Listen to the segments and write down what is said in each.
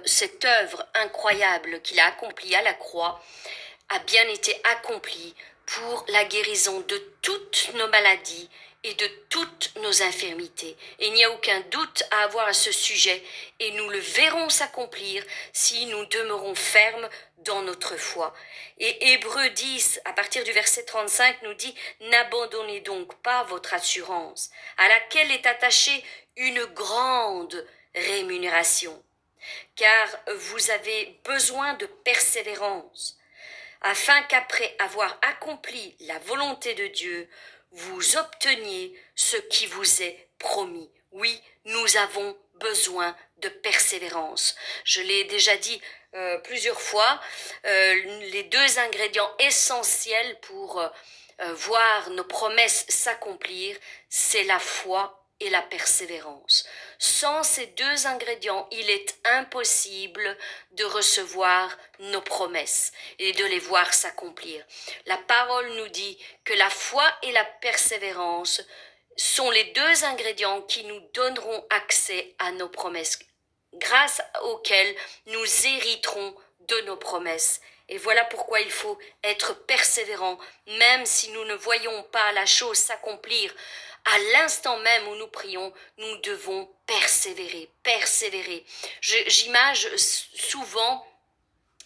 cette œuvre incroyable qu'il a accomplie à la croix a bien été accomplie pour la guérison de toutes nos maladies et de toutes nos infirmités. Et il n'y a aucun doute à avoir à ce sujet, et nous le verrons s'accomplir si nous demeurons fermes dans notre foi. Et Hébreux 10, à partir du verset 35, nous dit « N'abandonnez donc pas votre assurance, à laquelle est attachée une grande rémunération, car vous avez besoin de persévérance, afin qu'après avoir accompli la volonté de Dieu, vous obteniez ce qui vous est promis. » Oui, nous avons besoin de persévérance. Je l'ai déjà dit plusieurs fois, les deux ingrédients essentiels pour voir nos promesses s'accomplir, c'est la foi et la persévérance. Sans ces deux ingrédients, il est impossible de recevoir nos promesses et de les voir s'accomplir. La parole nous dit que la foi et la persévérance sont les deux ingrédients qui nous donneront accès à nos promesses, grâce auxquelles nous hériterons de nos promesses. Et voilà pourquoi il faut être persévérant, même si nous ne voyons pas la chose s'accomplir. À l'instant même où nous prions, nous devons persévérer, persévérer. J'imagine souvent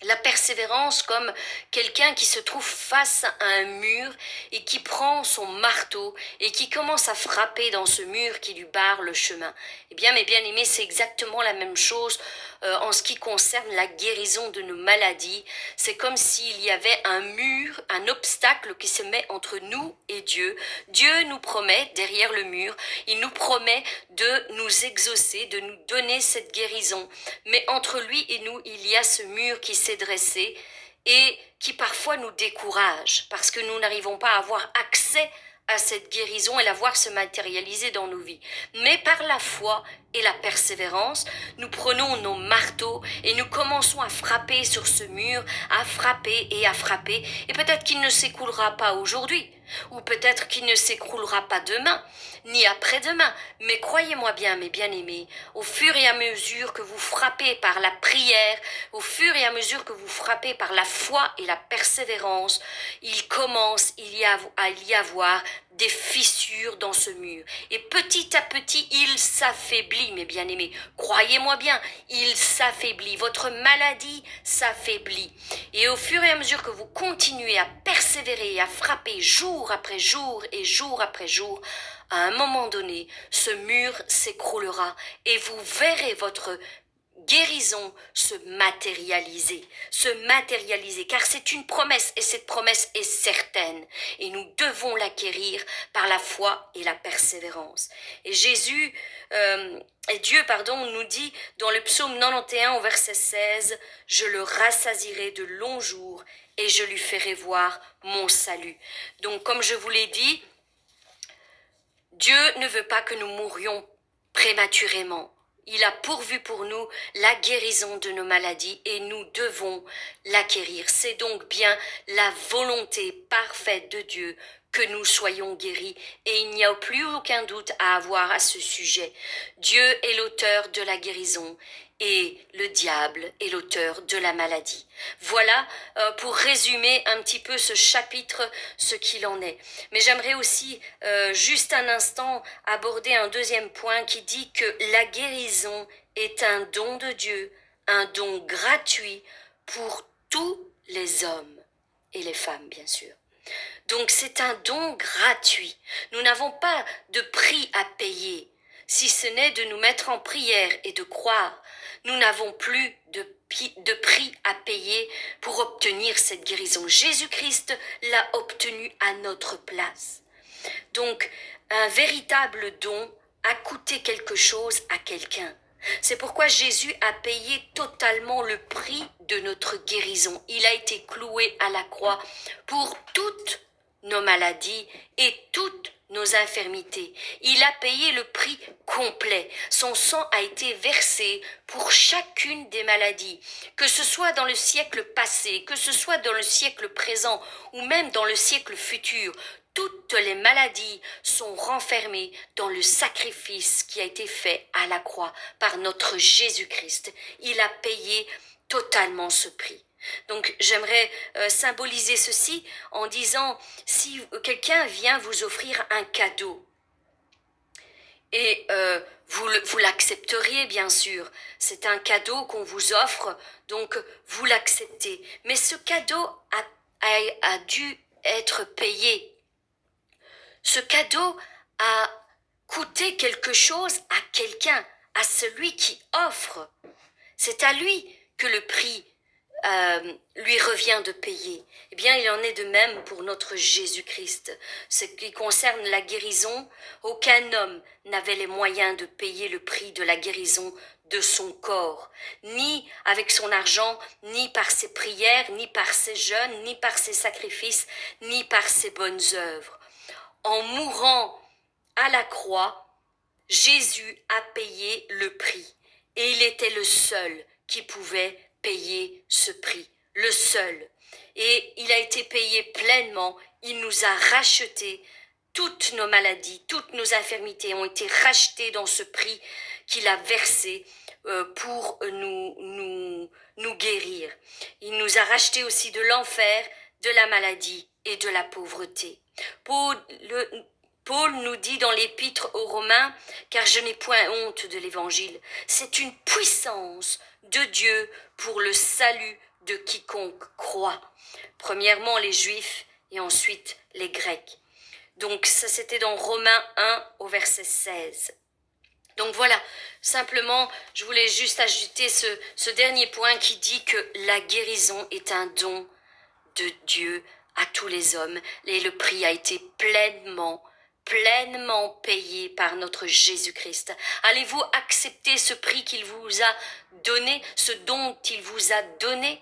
la persévérance comme quelqu'un qui se trouve face à un mur et qui prend son marteau et qui commence à frapper dans ce mur qui lui barre le chemin. Eh bien, mes bien-aimés, c'est exactement la même chose en ce qui concerne la guérison de nos maladies. C'est comme s'il y avait un mur, un obstacle qui se met entre nous et Dieu. Dieu nous promet, derrière le mur, il nous promet de nous exaucer, de nous donner cette guérison. Mais entre lui et nous, il y a ce mur qui s'est dressé et qui parfois nous décourage parce que nous n'arrivons pas à avoir accès à cette guérison et la voir se matérialiser dans nos vies. Mais par la foi et la persévérance, nous prenons nos marteaux et nous commençons à frapper sur ce mur, à frapper, et peut-être qu'il ne s'écoulera pas aujourd'hui, ou peut-être qu'il ne s'écroulera pas demain, ni après-demain. Mais croyez-moi bien, mes bien-aimés, au fur et à mesure que vous frappez par la prière, au fur et à mesure que vous frappez par la foi et la persévérance, il commence à y avoir des fissures dans ce mur. Et petit à petit, il s'affaiblit, mes bien-aimés. Croyez-moi bien, il s'affaiblit. Votre maladie s'affaiblit. Et au fur et à mesure que vous continuez à persévérer et à frapper jour après jour et jour après jour, à un moment donné, ce mur s'écroulera et vous verrez votre guérison se matérialiser, car c'est une promesse et cette promesse est certaine et nous devons l'acquérir par la foi et la persévérance. Et Dieu nous dit dans le psaume 91 au verset 16, « Je le rassasierai de longs jours et je lui ferai voir mon salut. » Donc comme je vous l'ai dit, Dieu ne veut pas que nous mourions prématurément. Il a pourvu pour nous la guérison de nos maladies et nous devons l'acquérir. C'est donc bien la volonté parfaite de Dieu que nous soyons guéris et il n'y a plus aucun doute à avoir à ce sujet. Dieu est l'auteur de la guérison et le diable est l'auteur de la maladie. Voilà pour résumer un petit peu ce chapitre, ce qu'il en est. Mais j'aimerais aussi juste un instant aborder un deuxième point qui dit que la guérison est un don de Dieu, un don gratuit pour tous les hommes et les femmes, bien sûr. Donc c'est un don gratuit. Nous n'avons pas de prix à payer, si ce n'est de nous mettre en prière et de croire. Nous n'avons plus de prix à payer pour obtenir cette guérison. Jésus-Christ l'a obtenue à notre place. Donc, un véritable don a coûté quelque chose à quelqu'un. C'est pourquoi Jésus a payé totalement le prix de notre guérison. Il a été cloué à la croix pour toutes nos maladies et toutes nos infirmités. Il a payé le prix complet. Son sang a été versé pour chacune des maladies, que ce soit dans le siècle passé, que ce soit dans le siècle présent ou même dans le siècle futur. toutes les maladies sont renfermées dans le sacrifice qui a été fait à la croix par notre Jésus-Christ. Il a payé totalement ce prix. Donc j'aimerais symboliser ceci en disant, si quelqu'un vient vous offrir un cadeau, et vous l'accepteriez bien sûr, c'est un cadeau qu'on vous offre, donc vous l'acceptez. Mais ce cadeau a dû être payé. Ce cadeau a coûté quelque chose à quelqu'un, à celui qui offre. C'est à lui que le prix lui revient de payer. Eh bien, il en est de même pour notre Jésus-Christ. Ce qui concerne la guérison, aucun homme n'avait les moyens de payer le prix de la guérison de son corps, ni avec son argent, ni par ses prières, ni par ses jeûnes, ni par ses sacrifices, ni par ses bonnes œuvres. En mourant à la croix, Jésus a payé le prix, et il était le seul qui pouvait payer ce prix, le seul. Et il a été payé pleinement, il nous a rachetés, toutes nos maladies, toutes nos infirmités ont été rachetées dans ce prix qu'il a versé pour nous guérir. Il nous a rachetés aussi de l'enfer, de la maladie et de la pauvreté. Paul nous dit dans l'épître aux Romains, car je n'ai point honte de l'évangile, c'est une puissance de Dieu pour le salut de quiconque croit. Premièrement les Juifs et ensuite les Grecs. Donc ça c'était dans Romains 1 au verset 16. Donc voilà, simplement je voulais juste ajouter ce dernier point qui dit que la guérison est un don de Dieu à tous les hommes et le prix a été pleinement payé par notre Jésus-Christ. Allez-vous accepter ce prix qu'il vous a donné, ce don qu'il vous a donné?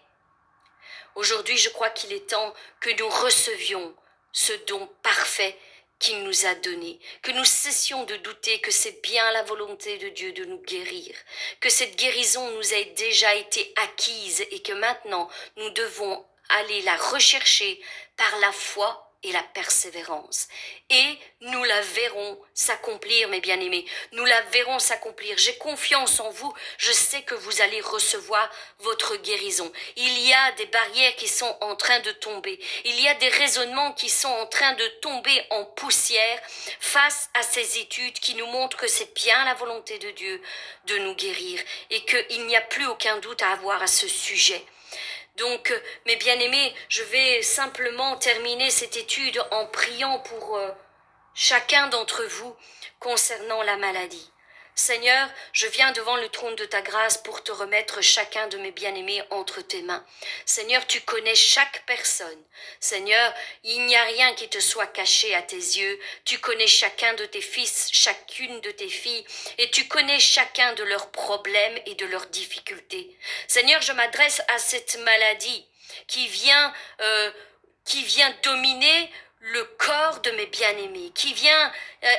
Aujourd'hui, je crois qu'il est temps que nous recevions ce don parfait qu'il nous a donné, que nous cessions de douter que c'est bien la volonté de Dieu de nous guérir, que cette guérison nous a déjà été acquise et que maintenant nous devons aller la rechercher par la foi et la persévérance. Et nous la verrons s'accomplir, mes bien-aimés. Nous la verrons s'accomplir. J'ai confiance en vous. Je sais que vous allez recevoir votre guérison. Il y a des barrières qui sont en train de tomber. Il y a des raisonnements qui sont en train de tomber en poussière face à ces études qui nous montrent que c'est bien la volonté de Dieu de nous guérir et qu'il n'y a plus aucun doute à avoir à ce sujet. Donc, mes bien-aimés, je vais simplement terminer cette étude en priant pour chacun d'entre vous concernant la maladie. Seigneur, je viens devant le trône de ta grâce pour te remettre chacun de mes bien-aimés entre tes mains. Seigneur, tu connais chaque personne. Seigneur, il n'y a rien qui te soit caché à tes yeux. Tu connais chacun de tes fils, chacune de tes filles, et tu connais chacun de leurs problèmes et de leurs difficultés. Seigneur, je m'adresse à cette maladie qui vient dominer le corps de mes bien-aimés, qui vient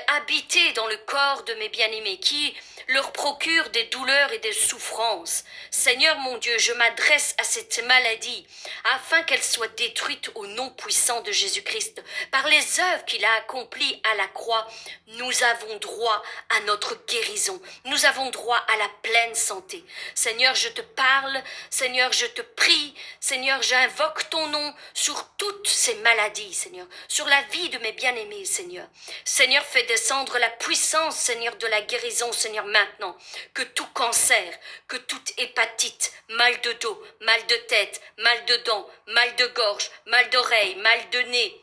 habiter dans le corps de mes bien-aimés, qui leur procure des douleurs et des souffrances. Seigneur mon Dieu, je m'adresse à cette maladie afin qu'elle soit détruite au nom puissant de Jésus-Christ. Par les œuvres qu'il a accomplies à la croix, nous avons droit à notre guérison. Nous avons droit à la pleine santé. Seigneur, je te parle. Seigneur, je te prie. Seigneur, j'invoque ton nom sur toutes ces maladies, Seigneur, sur la vie de mes bien-aimés, Seigneur. Seigneur, fais descendre la puissance, Seigneur, de la guérison, Seigneur, maintenant. Que tout cancer, que toute hépatite, mal de dos, mal de tête, mal de dents, mal de gorge, mal d'oreille, mal de nez,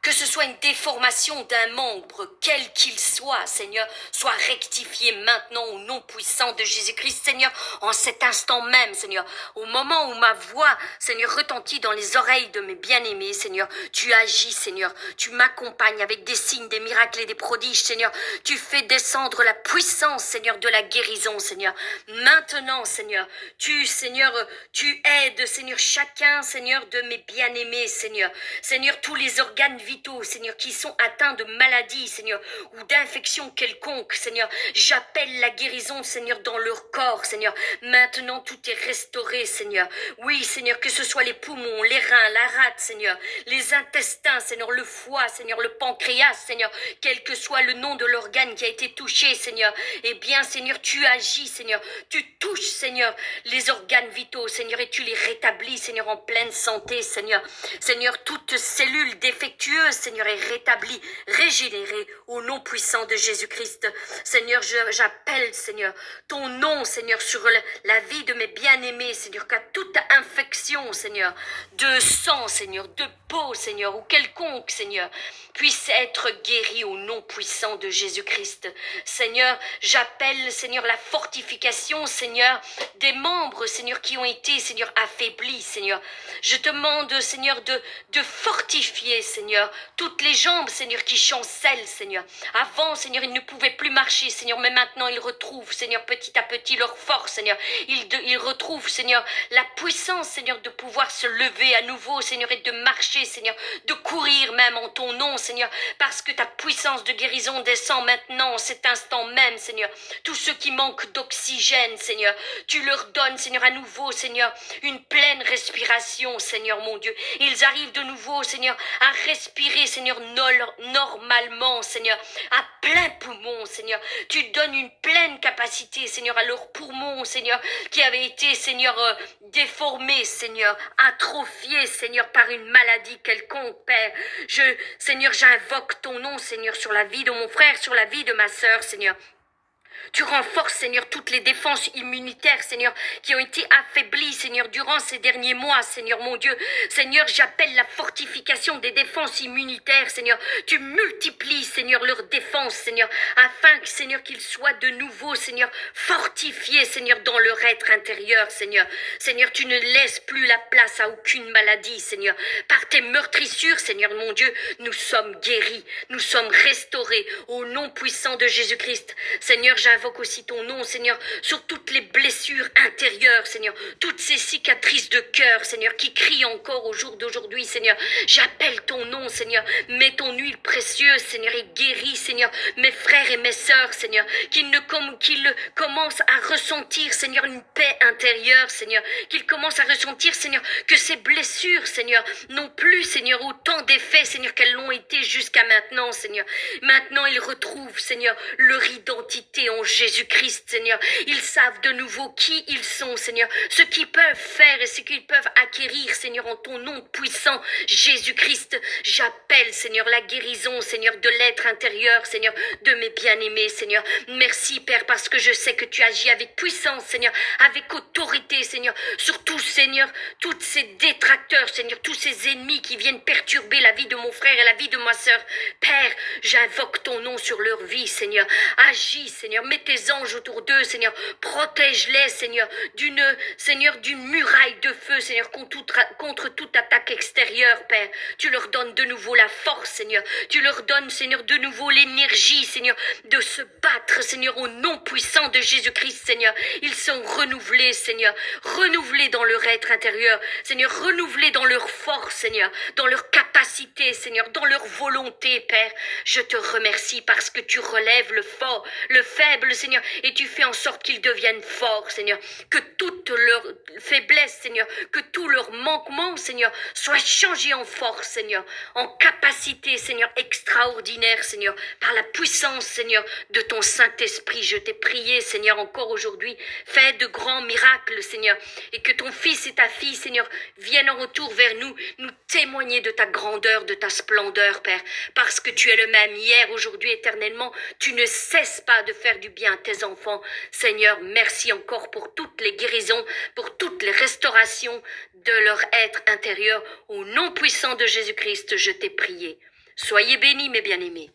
que ce soit une déformation d'un membre, quel qu'il soit, Seigneur, soit rectifié maintenant au nom puissant de Jésus-Christ, Seigneur, en cet instant même, Seigneur, au moment où ma voix, Seigneur, retentit dans les oreilles de mes bien-aimés, Seigneur, tu agis, Seigneur, tu m'accompagnes avec des signes, des miracles et des prodiges, Seigneur, tu fais descendre la puissance, Seigneur, de la guérison, Seigneur, maintenant, Seigneur, Seigneur, tu aides, Seigneur, chacun, Seigneur, de mes bien-aimés, Seigneur, Seigneur, tous les organes vitaux, vitaux, Seigneur, qui sont atteints de maladies, Seigneur, ou d'infections quelconques, Seigneur. J'appelle la guérison, Seigneur, dans leur corps, Seigneur. Maintenant, tout est restauré, Seigneur. Oui, Seigneur, que ce soit les poumons, les reins, la rate, Seigneur, les intestins, Seigneur, le foie, Seigneur, le pancréas, Seigneur, quel que soit le nom de l'organe qui a été touché, Seigneur. Eh bien, Seigneur, tu agis, Seigneur. Tu touches, Seigneur, les organes vitaux, Seigneur, et tu les rétablis, Seigneur, en pleine santé, Seigneur. Seigneur, toute cellule défectueuse, Seigneur, est rétablie, régénérée au nom puissant de Jésus-Christ. Seigneur, j'appelle, Seigneur, ton nom, Seigneur, sur la vie de mes bien-aimés, Seigneur, qu'à toute infection, Seigneur, de sang, Seigneur, de peau, Seigneur, ou quelconque, Seigneur, puisse être guéri au nom puissant de Jésus-Christ. Seigneur, j'appelle, Seigneur, la fortification, Seigneur, des membres, Seigneur, qui ont été, Seigneur, affaiblis, Seigneur. Je te demande, Seigneur, de fortifier, Seigneur, toutes les jambes, Seigneur, qui chancellent, Seigneur. Avant, Seigneur, ils ne pouvaient plus marcher, Seigneur, mais maintenant ils retrouvent, Seigneur, petit à petit leur force, Seigneur. Ils retrouvent, Seigneur, la puissance, Seigneur, de pouvoir se lever à nouveau, Seigneur, et de marcher, Seigneur, de courir même en ton nom, Seigneur, parce que ta puissance de guérison descend maintenant, en cet instant même, Seigneur. Tous ceux qui manquent d'oxygène, Seigneur, tu leur donnes, Seigneur, à nouveau, Seigneur, une pleine respiration, Seigneur, mon Dieu. Ils arrivent de nouveau, Seigneur, à respirer, Seigneur, normalement, Seigneur, à plein poumon, Seigneur. Tu donnes une pleine capacité, Seigneur, à leurs poumons, Seigneur, qui avaient été, Seigneur, déformés, Seigneur, atrophiés, Seigneur, par une maladie quelconque, Père. Seigneur, j'invoque ton nom, Seigneur, sur la vie de mon frère, sur la vie de ma sœur, Seigneur. Tu renforces, Seigneur, toutes les défenses immunitaires, Seigneur, qui ont été affaiblies, Seigneur, durant ces derniers mois, Seigneur, mon Dieu. Seigneur, j'appelle la fortification des défenses immunitaires, Seigneur. Tu multiplies, Seigneur, leurs défenses, Seigneur, afin que, Seigneur, qu'ils soient de nouveau, Seigneur, fortifiés, Seigneur, dans leur être intérieur, Seigneur. Seigneur, tu ne laisses plus la place à aucune maladie, Seigneur. Par tes meurtrissures, Seigneur, mon Dieu, nous sommes guéris, nous sommes restaurés au nom puissant de Jésus-Christ. Seigneur, j'invoque aussi ton nom, Seigneur, sur toutes les blessures intérieures, Seigneur, toutes ces cicatrices de cœur, Seigneur, qui crient encore au jour d'aujourd'hui, Seigneur. J'appelle ton nom, Seigneur. Mets ton huile précieuse, Seigneur, et guéris, Seigneur, mes frères et mes sœurs, Seigneur, qu'ils commencent à ressentir, Seigneur, une paix intérieure, Seigneur, qu'ils commencent à ressentir, Seigneur, que ces blessures, Seigneur, n'ont plus, Seigneur, autant d'effets, Seigneur, qu'elles l'ont été jusqu'à maintenant, Seigneur. Maintenant, ils retrouvent, Seigneur, leur identité en Jésus-Christ, Seigneur. Ils savent de nouveau qui ils sont, Seigneur, ce qu'ils peuvent faire et ce qu'ils peuvent acquérir, Seigneur, en ton nom puissant, Jésus-Christ. J'appelle, Seigneur, la guérison, Seigneur, de l'être intérieur, Seigneur, de mes bien-aimés, Seigneur. Merci, Père, parce que je sais que tu agis avec puissance, Seigneur, avec autorité, Seigneur, surtout, Seigneur, tous ces détracteurs, Seigneur, tous ces ennemis qui viennent perturber la vie de mon frère et la vie de ma sœur. Père, j'invoque ton nom sur leur vie, Seigneur. Agis, Seigneur, mets tes anges autour d'eux, Seigneur. Protège-les, Seigneur, d'une muraille de feu, Seigneur, contre toute attaque extérieure, Père. Tu leur donnes de nouveau la force, Seigneur. Tu leur donnes, Seigneur, de nouveau l'énergie, Seigneur, de se battre, Seigneur, au nom puissant de Jésus-Christ, Seigneur. Ils sont renouvelés, Seigneur, renouvelés dans leur être intérieur, Seigneur, renouvelés dans leur force, Seigneur, dans leur capacité, Seigneur, dans leur volonté, Père. Je te remercie parce que tu relèves le fort, le faible, Seigneur, et tu fais en sorte qu'ils deviennent forts, Seigneur. Que toute leur faiblesse, Seigneur, que tout leur manquement, Seigneur, soit changé en force, Seigneur, en capacité, Seigneur, extraordinaire, Seigneur, par la puissance, Seigneur, de ton Saint-Esprit. Je t'ai prié, Seigneur, encore aujourd'hui, fais de grands miracles, Seigneur, et que ton fils et ta fille, Seigneur, viennent en retour vers nous témoigner de ta grandeur, de ta splendeur, Père, parce que tu es le même hier, aujourd'hui, éternellement. Tu ne cesses pas de faire du bien à tes enfants. Seigneur, merci encore pour toutes les guérisons, pour toutes les restaurations de leur être intérieur. Au nom puissant de Jésus-Christ, je t'ai prié. Soyez bénis, mes bien-aimés.